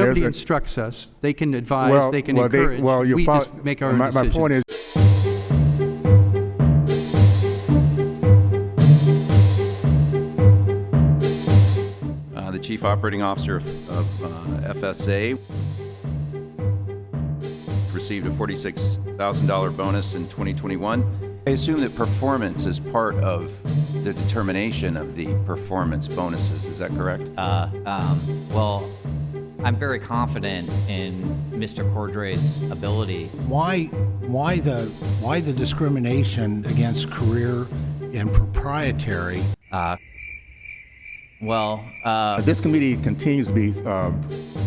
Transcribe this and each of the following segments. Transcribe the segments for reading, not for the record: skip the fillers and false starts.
Nobody instructs us. They can advise, they can encourage. We just make our own decisions. My point is, the Chief Operating Officer of FSA received a $46,000 bonus in 2021. I assume that performance is part of the determination of the performance bonuses. Is that correct? Well, I'm very confident in Mr. Cordray's ability. Why the discrimination against career and proprietary? this committee continues to be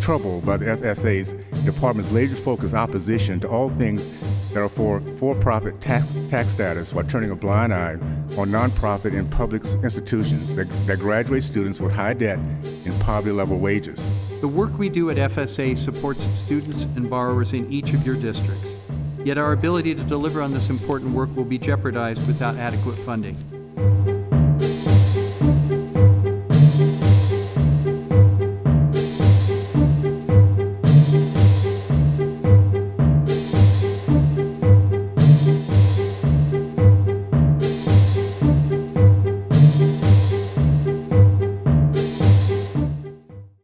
troubled by the FSA's department's laser-focused opposition to all things that are for-profit tax status, while turning a blind eye on nonprofit and public institutions that graduate students with high debt and poverty-level wages. The work we do at FSA supports students and borrowers in each of your districts. Yet our ability to deliver on this important work will be jeopardized without adequate funding.